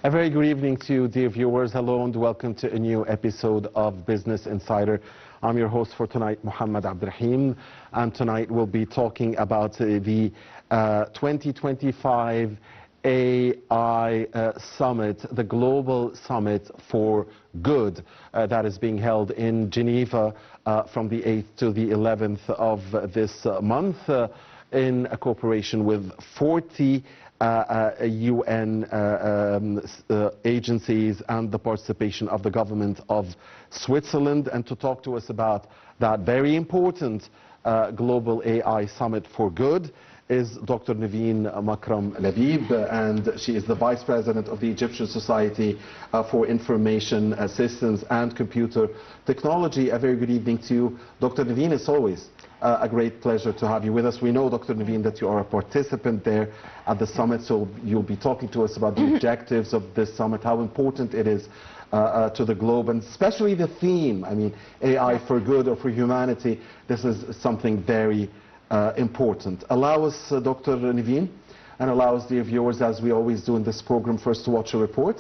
A very good evening to you, dear viewers. Hello and welcome to a new episode of Business Insider. I'm your host for tonight, Muhammad Abdurrahim, and tonight we'll be talking about the 2025 AI Summit, the Global Summit for Good, that is being held in Geneva from the 8th to the 11th of this month in cooperation with 40 UN agencies and the participation of the government of Switzerland. And to talk to us about that very important Global AI Summit for Good is Dr. Nevine Makram Labib, and she is the Vice President of the Egyptian Society for Information Systems and Computer Technology. A very good evening to you, Dr. Nevine. As always, a great pleasure to have you with us. We know, Dr. Nevine, that you are a participant there at the summit, so you'll be talking to us about the objectives of this summit, how important it is to the globe, and especially the theme. I mean, AI for good or for humanity. This is something very important. Allow us, Dr. Nevine, and allow us, dear viewers, as we always do in this program, first to watch a report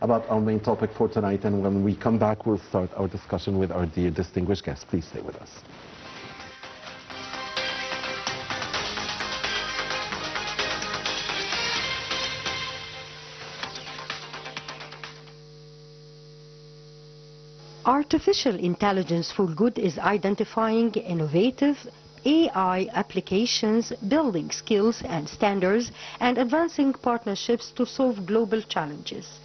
about our main topic for tonight, and when we come back, we'll start our discussion with our dear distinguished guests. Please stay with us. Artificial intelligence for good is identifying innovative AI applications, building skills and standards, and advancing partnerships to solve global challenges.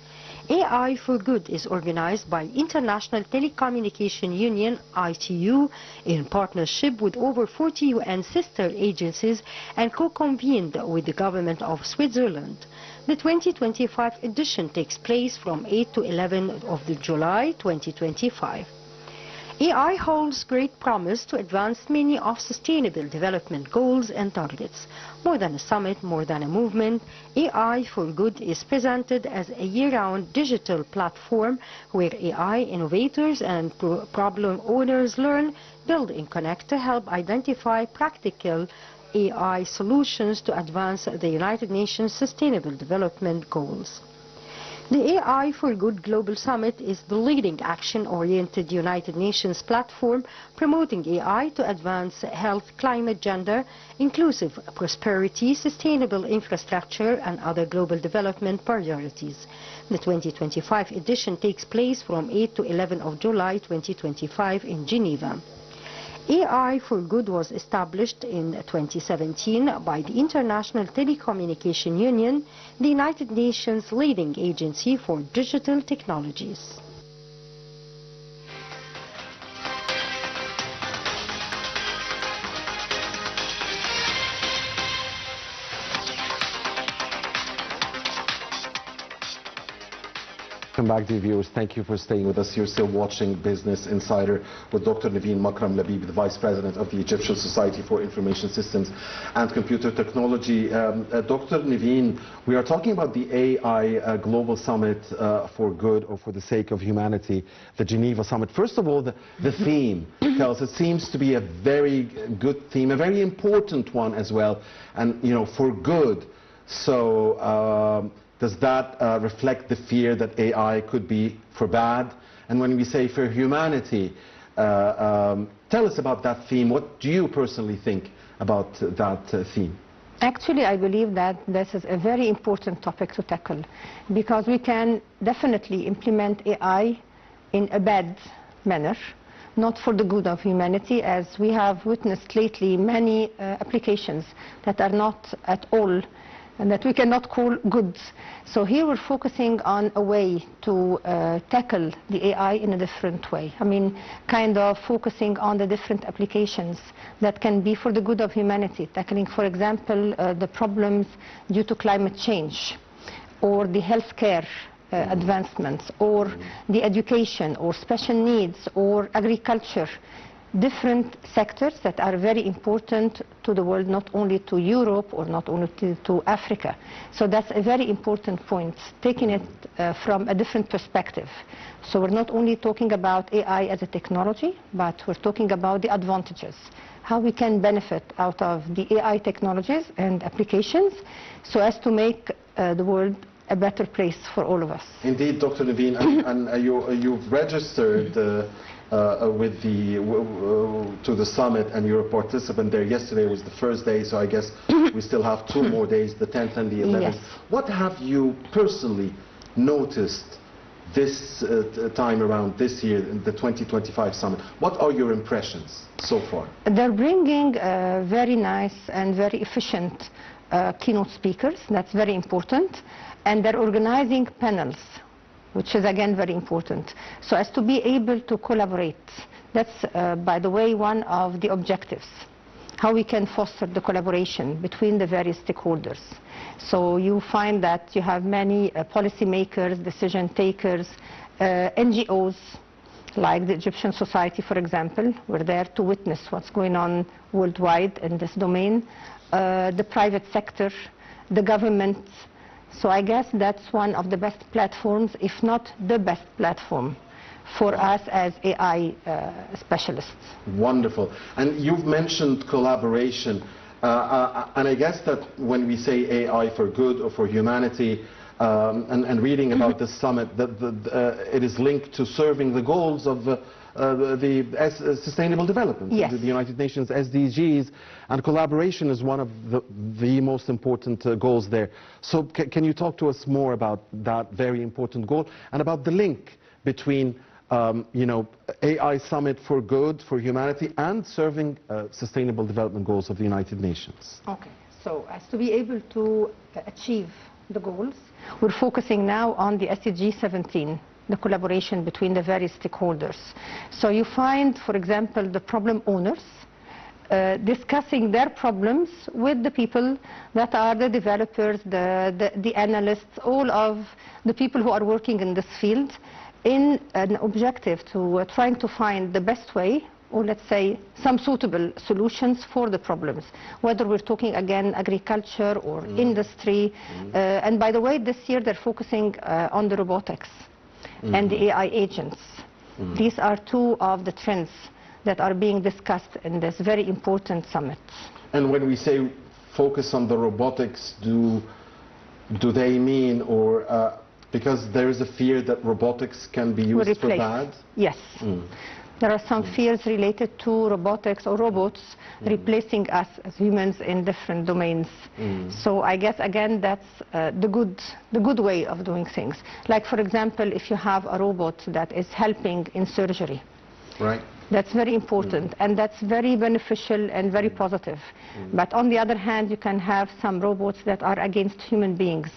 AI for Good is organized by International Telecommunication Union, ITU, in partnership with over 40 UN sister agencies and co-convened with the government of Switzerland. The 2025 edition takes place from 8 to 11 of July 2025. AI holds great promise to advance many of Sustainable Development Goals and targets. More than a summit, more than a movement, AI for Good is presented as a year-round digital platform where AI innovators and problem owners learn, build, and connect to help identify practical AI solutions to advance the United Nations Sustainable Development Goals. The AI for Good Global Summit is the leading action-oriented United Nations platform promoting AI to advance health, climate, gender, inclusive prosperity, sustainable infrastructure, and other global development priorities. The 2025 edition takes place from 8 to 11 of July 2025 in Geneva. AI for Good was established in 2017 by the International Telecommunication Union, the United Nations leading agency for digital technologies. Welcome back, dear viewers. Thank you for staying with us. You're still watching Business Insider with Dr. Nevine Makram Labib, the Vice President of the Egyptian Society for Information Systems and Computer Technology. Dr. Nevine, we are talking about the AI Global Summit for Good or for the sake of humanity, the Geneva Summit. First of all, the theme, because it seems to be a very good theme, a very important one as well, and, you know, for good. So, does that reflect the fear that AI could be for bad? And when we say for humanity, tell us about that theme. What do you personally think about that theme? Actually, I believe that this is a very important topic to tackle, because we can definitely implement AI in a bad manner, not for the good of humanity, as we have witnessed lately many applications that are not at all and that we cannot call good. So here we're focusing on a way to tackle the AI in a different way. I mean, kind of focusing on the different applications that can be for the good of humanity, tackling, for example, the problems due to climate change, or the healthcare advancements, or the education, or special needs, or agriculture. Different sectors that are very important to the world, not only to Europe or not only to Africa. So that's a very important point, taking it from a different perspective. So we're not only talking about AI as a technology, but we're talking about the advantages, how we can benefit out of the AI technologies and applications so as to make the world a better place for all of us. Indeed, Dr. Nevine, and you've registered with to the summit, and you're a participant there. Yesterday was the first day, so I guess we still have 2 more days, the 10th and the 11th. Yes. What have you personally noticed this time around this year in the 2025 summit? What are your impressions so far? They're bringing very nice and very efficient keynote speakers. That's very important. And they're organizing panels, which is again very important, so as to be able to collaborate. That's, by the way, one of the objectives, how we can foster the collaboration between the various stakeholders. So you find that you have many policymakers, decision takers, NGOs, like the Egyptian Society, for example. We're there to witness what's going on worldwide in this domain, the private sector, the government. So I guess that's one of the best platforms, if not the best platform, for us as AI specialists. Wonderful. And you've mentioned collaboration. And I guess that when we say AI for good or for humanity, and reading about this summit, it is linked to serving the goals of the Sustainable Development, yes, the United Nations SDGs, and collaboration is one of the most important goals there. So can you talk to us more about that very important goal and about the link between AI Summit for Good, for humanity, and serving Sustainable Development Goals of the United Nations? Okay, so as to be able to achieve the goals, we're focusing now on the SDG 17, the collaboration between the various stakeholders. So you find, for example, the problem owners discussing their problems with the people that are the developers, the analysts, all of the people who are working in this field, in an objective to trying to find the best way, or let's say some suitable solutions for the problems, whether we're talking again agriculture or industry. And by the way, this year they're focusing on the robotics and the AI agents. These are 2 of the trends that are being discussed in this very important summit. And when we say focus on the robotics, do they mean, or because there is a fear that robotics can be used for bad? Yes. There are some fears related to robotics or robots replacing us as humans in different domains. So I guess again that's the good way of doing things. Like, for example, if you have a robot that is helping in surgery, right, that's very important, and that's very beneficial and very positive. But on the other hand, you can have some robots that are against human beings.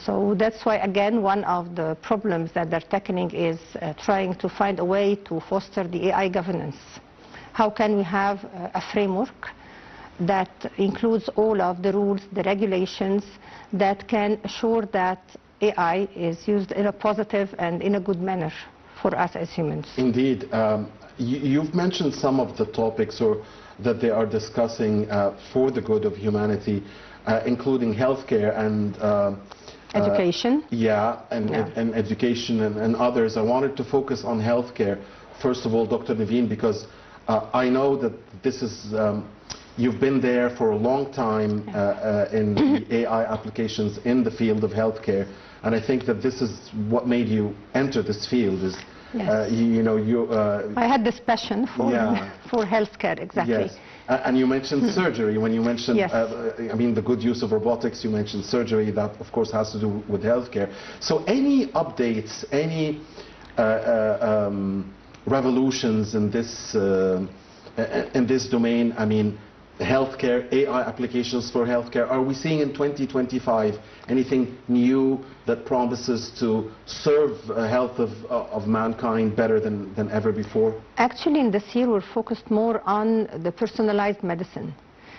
So that's why, again, one of the problems that they're tackling is trying to find a way to foster the AI governance. How can we have a framework that includes all of the rules, the regulations, that can assure that AI is used in a positive and in a good manner for us as humans? Indeed. You've mentioned some of the topics that they are discussing for the good of humanity, including healthcare and education. And education and others. I wanted to focus on healthcare. First of all, Dr. Nevine, because I know that this is, you've been there for a long time in the AI applications in the field of healthcare, and I think that this is what made you enter this field. Is I had this passion for healthcare, exactly. Yes. And you mentioned surgery. When you mentioned, I mean, the good use of robotics, you mentioned surgery. That, of course, has to do with healthcare. So any updates, any revolutions in this domain? I mean, healthcare, AI applications for healthcare. Are we seeing in 2025 anything new that promises to serve health of mankind better than ever before? Actually, in this year, we're focused more on the personalized medicine.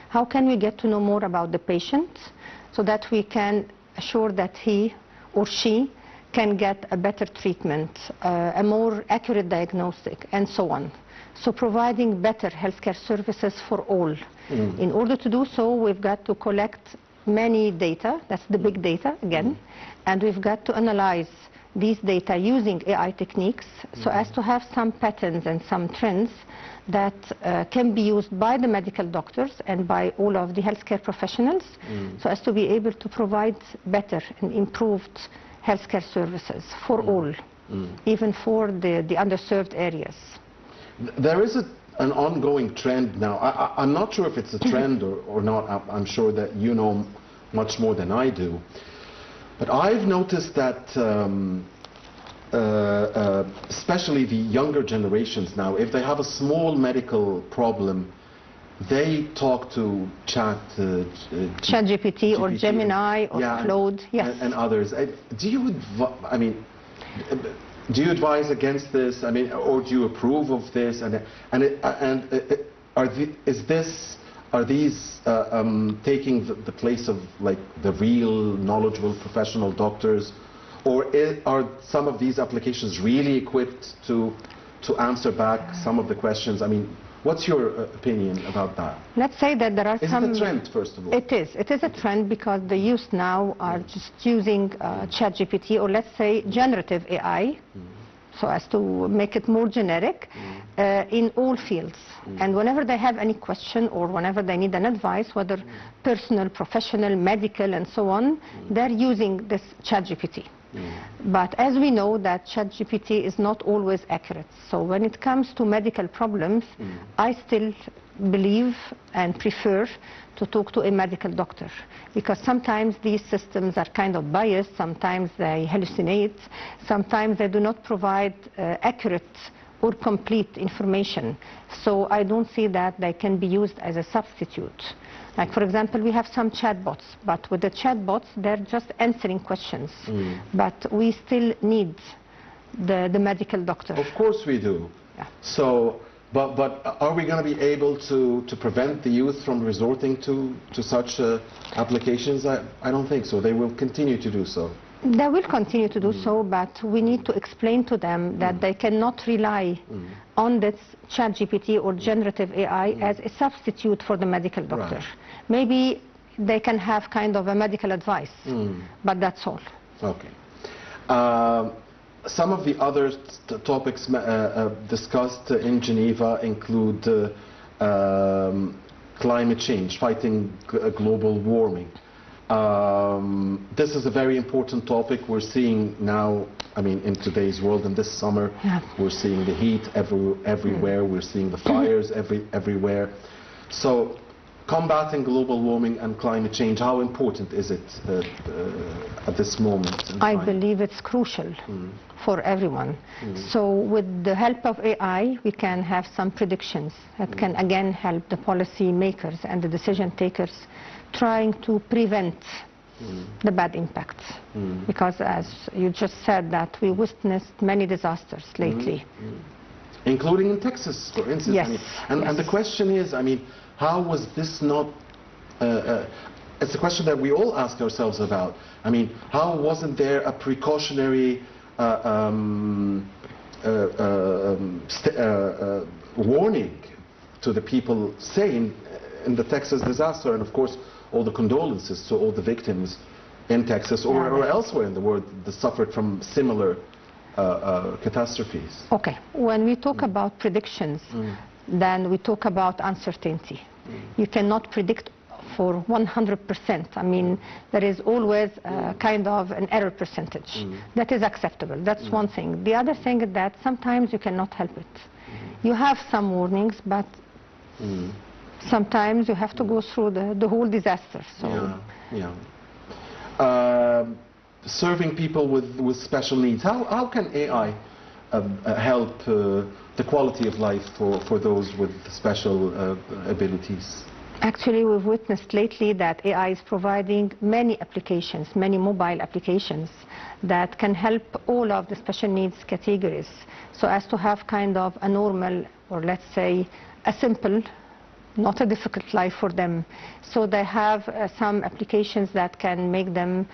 How can we get to know more about the patient so that we can assure that he or she can get a better treatment, a more accurate diagnostic, and so on. So providing better healthcare services for all. In order to do so, we've got to collect many data, that's the big data again, and we've got to analyze these data using AI techniques so as to have some patterns and some trends that can be used by the medical doctors and by all of the healthcare professionals so as to be able to provide better and improved healthcare services for all, even for the underserved areas. There is an ongoing trend now. I'm not sure if it's a trend or not. I'm sure that you know much more than I do. But I've noticed that especially the younger generations now, if they have a small medical problem, they talk to ChatGPT or Gemini or Claude, yes. And others. Do you advise against this? I mean, or do you approve of this? Are these taking the place of like the real knowledgeable professional doctors, or are some of these applications really equipped to answer back some of the questions? I mean, what's your opinion about that? Let's say that there are some... Is it a trend, first of all? It is. It is a trend because the youth now are just using ChatGPT, or let's say generative AI, so as to make it more generic, in all fields. And whenever they have any question or whenever they need an advice, whether personal, professional, medical, and so on, they're using this ChatGPT. But as we know that ChatGPT is not always accurate. So when it comes to medical problems, I still believe and prefer to talk to a medical doctor, because sometimes these systems are kind of biased, sometimes they hallucinate, sometimes they do not provide accurate or complete information. So I don't see that they can be used as a substitute. Like, for example, we have some chatbots, but with the chatbots, they're just answering questions. But we still need the medical doctor. Of course we do. Yeah. So, but are we going to be able to prevent the youth from resorting to such applications? I don't think so. They will continue to do so. They will continue to do so, but we need to explain to them that they cannot rely on this ChatGPT or generative AI as a substitute for the medical doctor. Right. Maybe they can have kind of a medical advice, but that's all. Okay. Some of the other topics discussed in Geneva include climate change, fighting global warming. This is a very important topic. We're seeing now, I mean, in today's world, in this summer, we're seeing the heat everywhere. We're seeing the fires everywhere. So, combating global warming and climate change, how important is it at this moment in time? I believe it's crucial for everyone. So with the help of AI, we can have some predictions that can again help the policy makers and the decision takers trying to prevent the bad impacts. Because as you just said, that we witnessed many disasters lately. Including in Texas, for instance. Yes. I mean, and the question is, I mean, how was this not, it's a question that we all ask ourselves about. I mean, how wasn't there a precautionary warning to the people, saying in the Texas disaster, and of course all the condolences to all the victims in Texas or elsewhere in the world that suffered from similar catastrophes? Okay, when we talk about predictions, then we talk about uncertainty. You cannot predict for 100%. I mean, there is always kind of an error percentage. That is acceptable. That's one thing. The other thing is that sometimes you cannot help it. You have some warnings, but sometimes you have to go through the whole disaster. So. Serving people with special needs. How can AI help the quality of life for those with special abilities? Actually, we've witnessed lately that AI is providing many applications, many mobile applications that can help all of the special needs categories, so as to have kind of a normal, or let's say a simple, not a difficult life for them. So they have some applications that can make them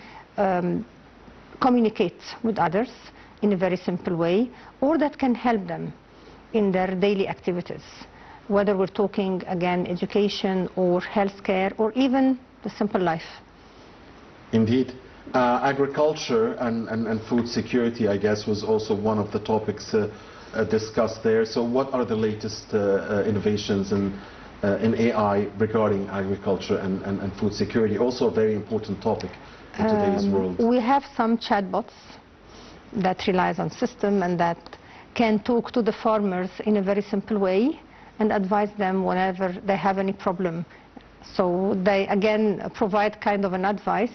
communicate with others in a very simple way, or that can help them in their daily activities, whether we're talking, again, education or healthcare or even the simple life. Indeed. Agriculture and food security, I guess, was also one of the topics discussed there. So what are the latest innovations in AI regarding agriculture and food security? Also a very important topic in today's world. We have some chatbots that relies on system and that can talk to the farmers in a very simple way and advise them whenever they have any problem. So they again provide kind of an advice,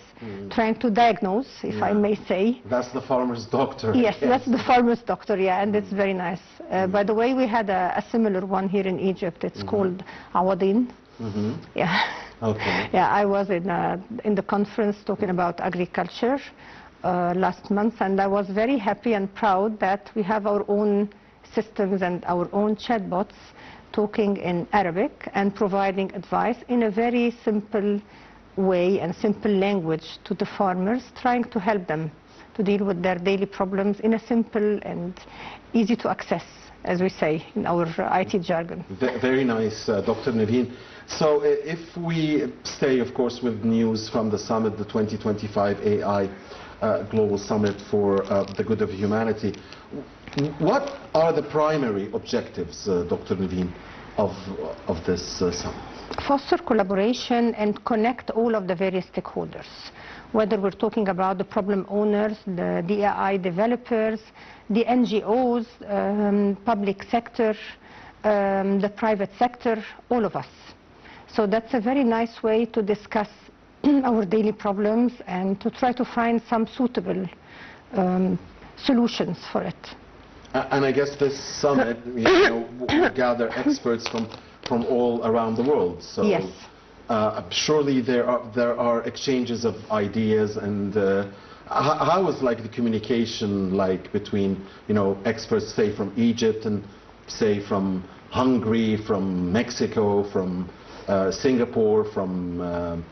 trying to diagnose, if I may say. That's the farmer's doctor. Yes, that's the farmer's doctor, yeah, and it's very nice. By the way, we had a similar one here in Egypt. It's called Awadin. Yeah. Okay. Yeah, I was in the conference talking about agriculture last month, and I was very happy and proud that we have our own systems and our own chatbots talking in Arabic and providing advice in a very simple way and simple language to the farmers, trying to help them to deal with their daily problems in a simple and easy to access, as we say in our IT jargon. Very nice, Dr. Nevine. So if we stay, of course, with news from the summit, the 2025 AI Global Summit for the Good of Humanity, what are the primary objectives, Dr. Nevine, of this summit? Foster collaboration and connect all of the various stakeholders, whether we're talking about the problem owners, the AI developers, the NGOs, public sector, the private sector, all of us. So that's a very nice way to discuss our daily problems and to try to find some suitable solutions for it. And I guess this summit, will gather experts from all around the world. So yes. Surely there are exchanges of ideas, and how is like the communication like between experts, say from Egypt and say from Hungary, from Mexico, from Singapore, from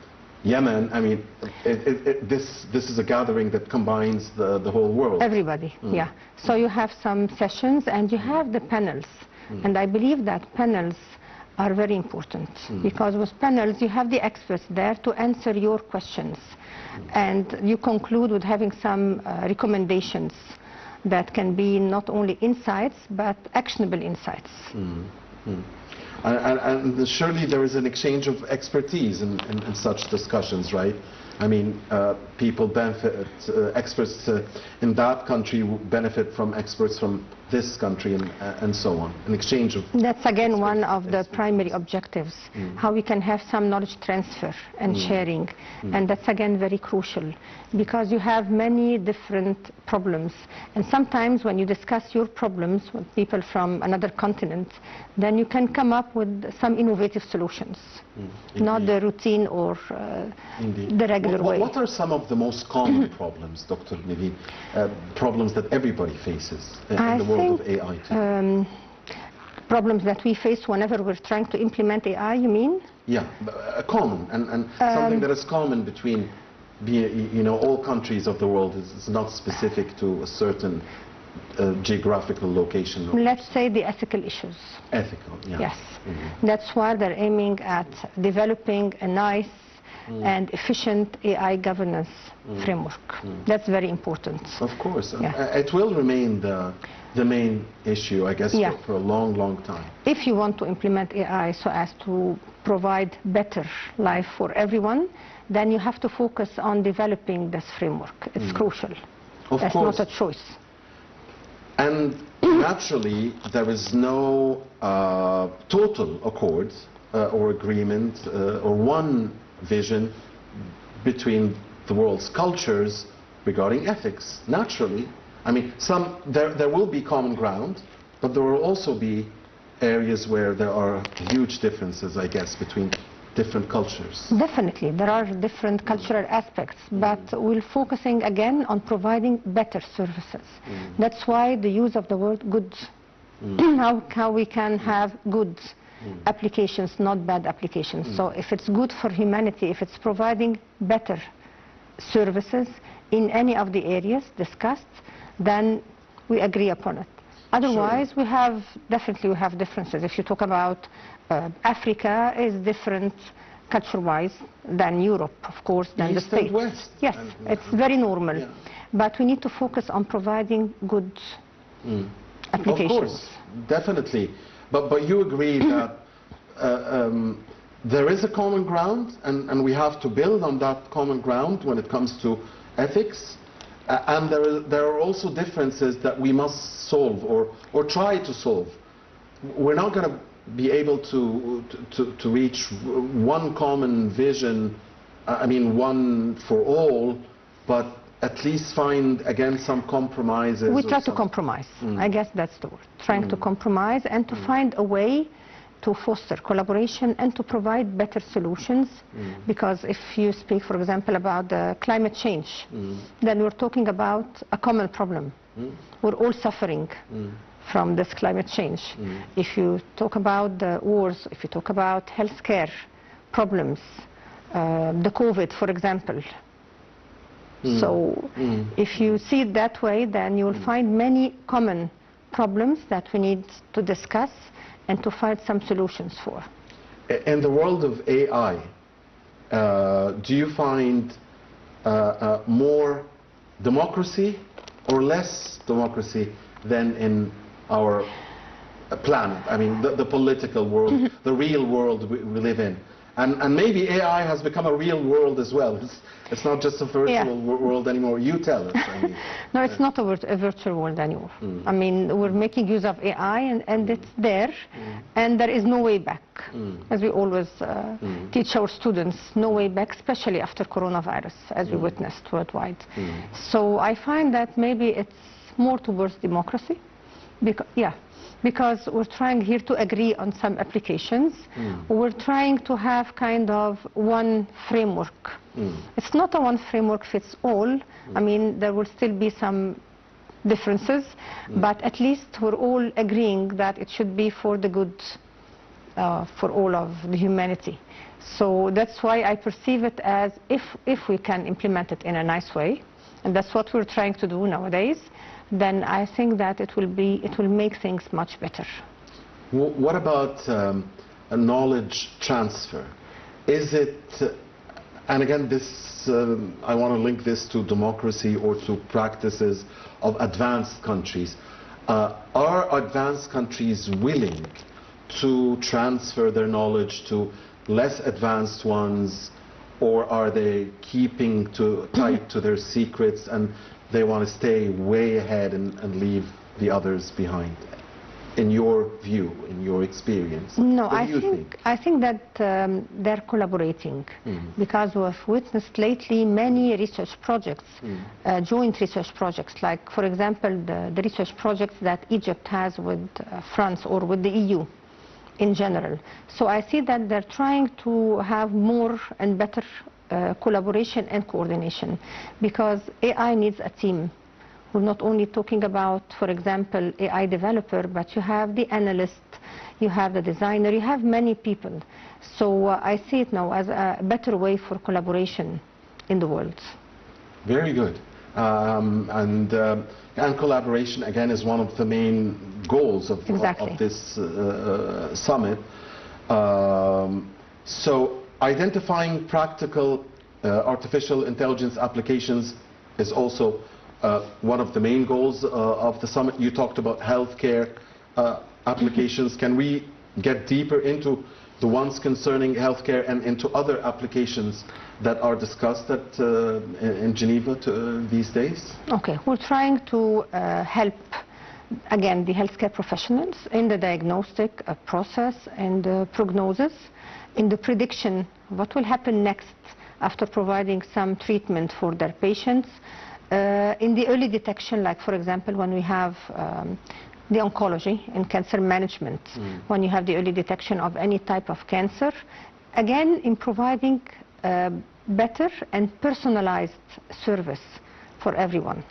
Yemen? I mean, this is a gathering that combines the whole world. Everybody, yeah. So you have some sessions and you have the panels. And I believe that panels are very important because with panels you have the experts there to answer your questions. And you conclude with having some recommendations that can be not only insights but actionable insights. And surely there is an exchange of expertise in such discussions, right? I mean, people benefit, experts in that country benefit from experts from this country and so on, an exchange of... That's again one of the primary objectives, how we can have some knowledge transfer and sharing. And that's again very crucial because you have many different problems. And sometimes when you discuss your problems with people from another continent, then you can come up with some innovative solutions, not the routine or the regular way. What are some of the most common problems, Dr. Nevine, problems that everybody faces in the world of AI today? Problems that we face whenever we're trying to implement AI, you mean? Yeah, common, and something that is common between all countries of the world. Is not specific to a certain geographical location. Let's say the ethical issues. Ethical, yeah. Yes. That's why they're aiming at developing a nice and efficient AI governance framework. That's very important. Of course. It will remain the main issue, I guess, for a long, long time. If you want to implement AI so as to provide better life for everyone, then you have to focus on developing this framework. It's crucial. That's not a choice. And naturally, there is no total accord or agreement or one vision between the world's cultures regarding ethics. Naturally, I mean, there will be common ground, but there will also be areas where there are huge differences, I guess, between different cultures. Definitely, there are different cultural aspects, but we're focusing again on providing better services. That's why the use of the word goods. How we can have goods applications, not bad applications. So if it's good for humanity, if it's providing better services in any of the areas discussed, then we agree upon it. Otherwise, we have differences. If you talk about Africa is different culture-wise than Europe, of course, than the East and States. West. Yes, it's very normal. Yeah. But we need to focus on providing good applications. Of course, definitely. But you agree that there is a common ground, and we have to build on that common ground when it comes to ethics, and there are also differences that we must solve or try to solve. We're not going to be able to reach one common vision, I mean one for all, but at least find again some compromises. We try to compromise. I guess that's the word. Trying to compromise and to find a way to foster collaboration and to provide better solutions. Because if you speak, for example, about the climate change, then we're talking about a common problem. We're all suffering from this climate change. If you talk about the wars, if you talk about healthcare problems, the COVID, for example. So if you see it that way, then you will find many common problems that we need to discuss and to find some solutions for. In the world of AI, do you find more democracy or less democracy than in our planet? I mean, the political world, the real world we live in. And maybe AI has become a real world as well. It's not just a virtual world anymore. You tell us. I mean. No, it's not a virtual world anymore. I mean, we're making use of AI, and it's there, and there is no way back. As we always teach our students, no way back, especially after coronavirus, as we witnessed worldwide. So I find that maybe it's more towards democracy. Because we're trying here to agree on some applications. We're trying to have kind of one framework. It's not a one framework fits all. I mean, there will still be some differences, but at least we're all agreeing that it should be for the good for all of the humanity. So that's why I perceive it as if we can implement it in a nice way, and that's what we're trying to do nowadays, then I think that it will make things much better. What about a knowledge transfer? Is it, and again, this I want to link this to democracy or to practices of advanced countries. Are advanced countries willing to transfer their knowledge to less advanced ones, or are they keeping tight to their secrets and they want to stay way ahead and leave the others behind? In your view, in your experience? No, I think that they're collaborating, because we've witnessed lately many research projects, joint research projects, like, for example, the research projects that Egypt has with France or with the EU in general. So I see that they're trying to have more and better collaboration and coordination, because AI needs a team. We're not only talking about, for example, AI developer, but you have the analyst, you have the designer, you have many people. So I see it now as a better way for collaboration in the world. Very good. And collaboration, again, is one of the main goals of this summit. So identifying practical artificial intelligence applications is also one of the main goals of the summit. You talked about healthcare applications. Can we get deeper into the ones concerning healthcare and into other applications that are discussed in Geneva these days? Okay. We're trying to help, again, the healthcare professionals in the diagnostic process and prognosis, in the prediction what will happen next after providing some treatment for their patients, in the early detection, like, for example, when we have the oncology and cancer management, when you have the early detection of any type of cancer, again, in providing better and personalized service for everyone.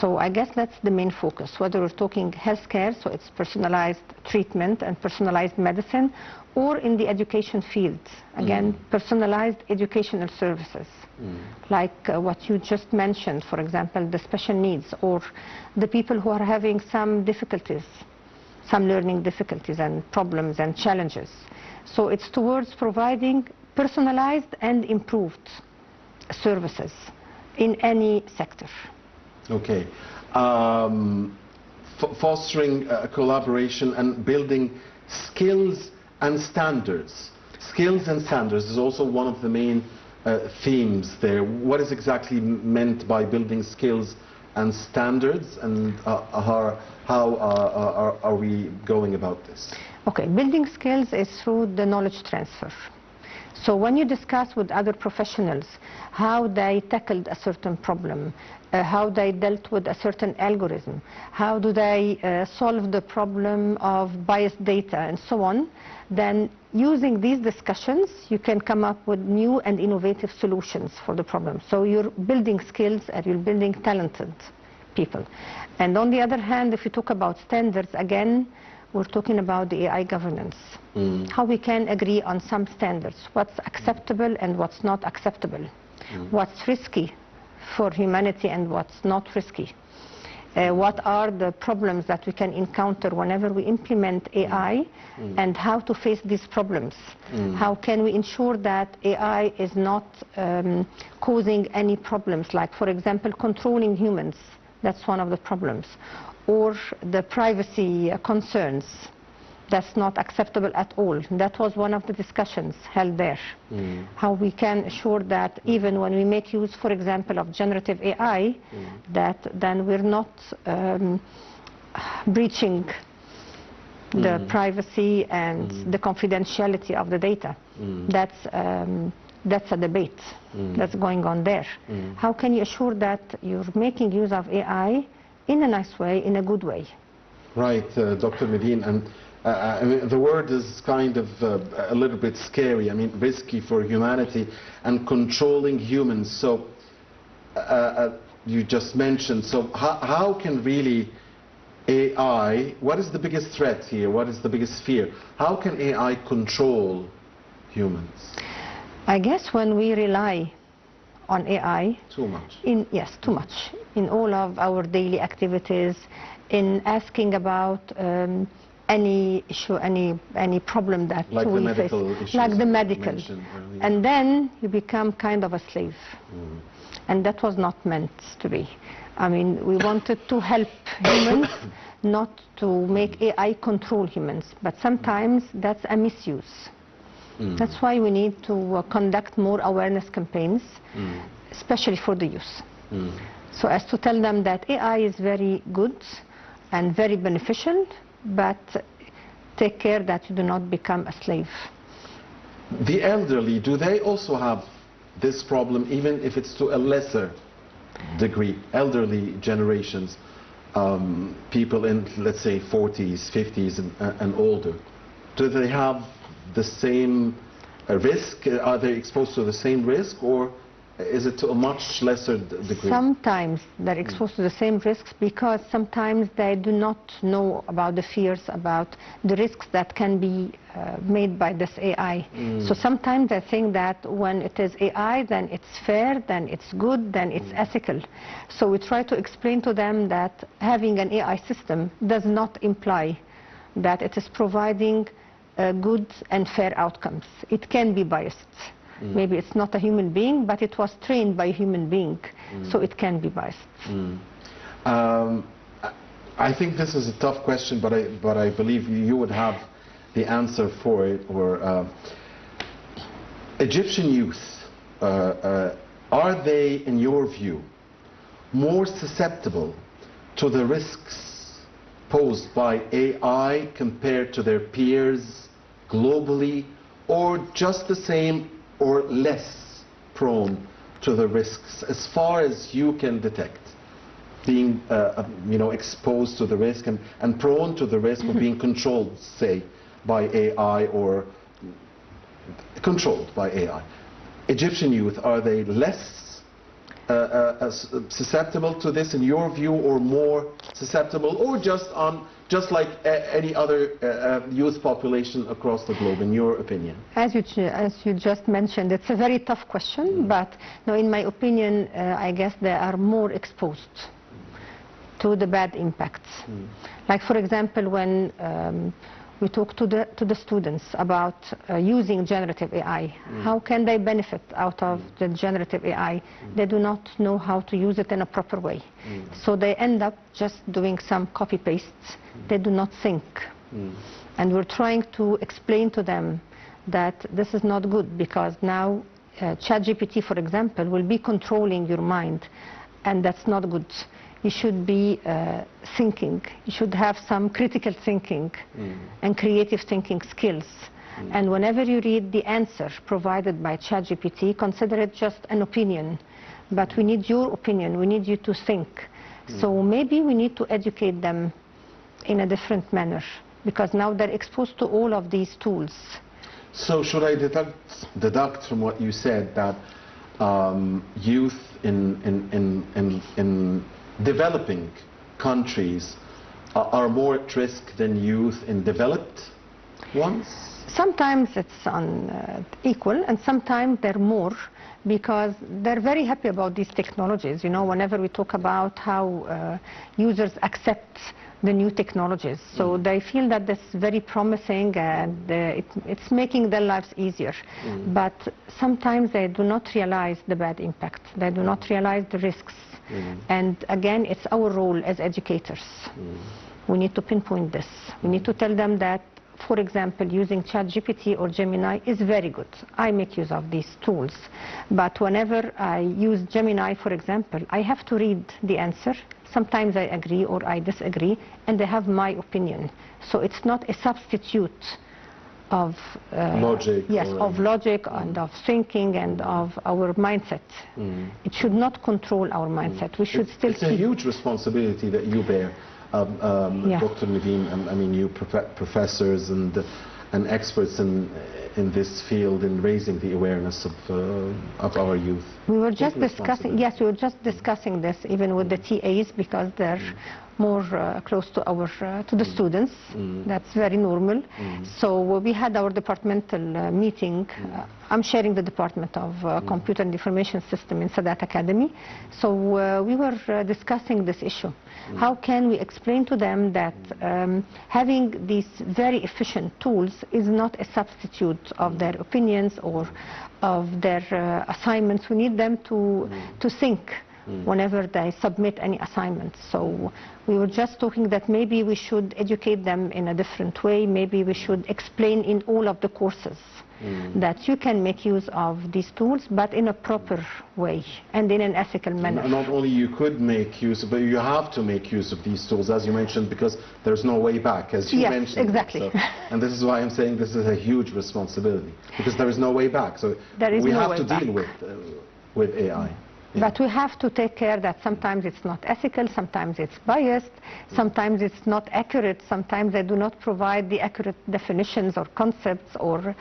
So I guess that's the main focus, whether we're talking healthcare, so it's personalized treatment and personalized medicine, or in the education field, again, personalized educational services, like what you just mentioned, for example, the special needs, or the people who are having some difficulties, some learning difficulties and problems and challenges. So it's towards providing personalized and improved services in any sector. Okay. Fostering collaboration and building skills and standards. Skills and standards is also one of the main themes there. What is exactly meant by building skills and standards, and how are we going about this? Okay, building skills is through the knowledge transfer. So when you discuss with other professionals how they tackled a certain problem, how they dealt with a certain algorithm, how do they solve the problem of biased data and so on, then using these discussions you can come up with new and innovative solutions for the problem. So you're building skills and you're building talented people. And on the other hand, if you talk about standards, again, we're talking about the AI governance. How we can agree on some standards, what's acceptable and what's not acceptable, what's risky for humanity and what's not risky. What are the problems that we can encounter whenever we implement AI, and how to face these problems. How can we ensure that AI is not causing any problems, like, for example, controlling humans. That's one of the problems. Or the privacy concerns. That's not acceptable at all. That was one of the discussions held there. How we can ensure that even when we make use, for example, of generative AI, that then we're not breaching the privacy and the confidentiality of the data. That's a debate that's going on there. How can you assure that you're making use of AI in a nice way, in a good way? Right, Dr. Nevine, and I mean, the word is kind of a little bit scary. I mean, risky for humanity and controlling humans. So you just mentioned, so how can really AI, what is the biggest threat here? What is the biggest fear? How can AI control humans? I guess when we rely on AI... Too much. Yes, too much. In all of our daily activities, in asking about any issue, any problem that like we the medical face. issues Like the medical. And then you become kind of a slave. And that was not meant to be. I mean, we wanted to help humans, not to make AI control humans. But sometimes that's a misuse. That's why we need to conduct more awareness campaigns, especially for the youth. So as to tell them that AI is very good and very beneficial, but take care that you do not become a slave. The elderly, do they also have this problem, even if it's to a lesser degree? Elderly generations, people in, let's say, 40s, 50s and older, do they have the same risk? Are they exposed to the same risk, or is it to a much lesser degree? Sometimes they're exposed to the same risks because sometimes they do not know about the fears, about the risks that can be made by this AI. So sometimes they think that when it is AI, then it's fair, then it's good, then it's ethical. So we try to explain to them that having an AI system does not imply that it is providing good and fair outcomes. It can be biased. Maybe it's not a human being, but it was trained by a human being, so it can be biased. I think this is a tough question, but I believe you would have the answer for it. Or Egyptian youth, are they, in your view, more susceptible to the risks posed by AI compared to their peers globally, or just the same or less prone to the risks, as far as you can detect, being exposed to the risk and prone to the risk of being controlled, say, by AI or controlled by AI? Egyptian youth, are they less susceptible to this in your view, or more susceptible, or just like any other youth population across the globe, in your opinion? As you just mentioned, it's a very tough question, but no, in my opinion, I guess they are more exposed to the bad impacts. Like, for example, when We talk to the students about using generative AI. How can they benefit out of the generative AI? They do not know how to use it in a proper way. So they end up just doing some copy-pastes. They do not think. And we're trying to explain to them that this is not good, because now ChatGPT, for example, will be controlling your mind, and that's not good. You should be thinking. You should have some critical thinking and creative thinking skills. And whenever you read the answer provided by ChatGPT, consider it just an opinion. But we need your opinion. We need you to think. So maybe we need to educate them in a different manner, because now they're exposed to all of these tools. So should I deduct from what you said that youth in developing countries are more at risk than youth in developed ones? Sometimes it's equal, and sometimes they're more, because they're very happy about these technologies. You know, whenever we talk about how users accept the new technologies, so they feel that this is very promising, and it's making their lives easier. But sometimes they do not realize the bad impact. They do not realize the risks. And again, it's our role as educators. We need to pinpoint this. We need to tell them that, for example, using ChatGPT or Gemini is very good. I make use of these tools. But whenever I use Gemini, for example, I have to read the answer. Sometimes I agree or I disagree, and I have my opinion. So it's not a substitute of logic. Yes, of logic and of thinking and of our mindset. It should not control our mindset. We should still It's a huge responsibility that you bear, Dr. Nevine. I mean, you professors and experts in this field in raising the awareness of our youth. We were just discussing. Yes, we were just discussing this even with the TAs, because they're more close to the students. That's very normal. So we had our departmental meeting. I'm sharing the Department of Computer and Information System in Sadat Academy. So we were discussing this issue. How can we explain to them that having these very efficient tools is not a substitute of their opinions or of their assignments? We need them to think whenever they submit any assignments. So we were just talking that maybe we should educate them in a different way. Maybe we should explain in all of the courses that you can make use of these tools, but in a proper way and in an ethical manner. Not only you could make use, but you have to make use of these tools, as you mentioned, because there's no way back, as you mentioned. Yes, exactly. So, and this is why I'm saying this is a huge responsibility, because there is no way back. So we have to deal with AI. But we have to take care that sometimes it's not ethical, sometimes it's biased, sometimes it's not accurate, sometimes they do not provide the accurate definitions or concepts or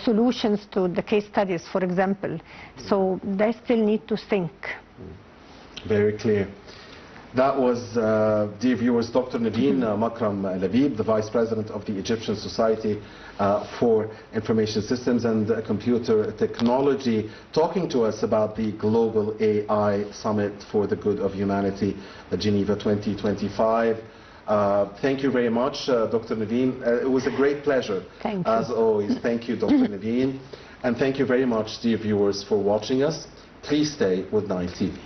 solutions to the case studies, for example. So they still need to think. Very clear. That was, dear viewers, Dr. Nevine Makram Labib, the Vice President of the Egyptian Society for Information Systems and Computer Technology, talking to us about the Global AI Summit for the Good of Humanity, Geneva 2025. Thank you very much, Dr. Nevine. It was a great pleasure, as always. Thank you, Dr. Nevine. And thank you very much, dear viewers, for watching us. Please stay with 9 TV.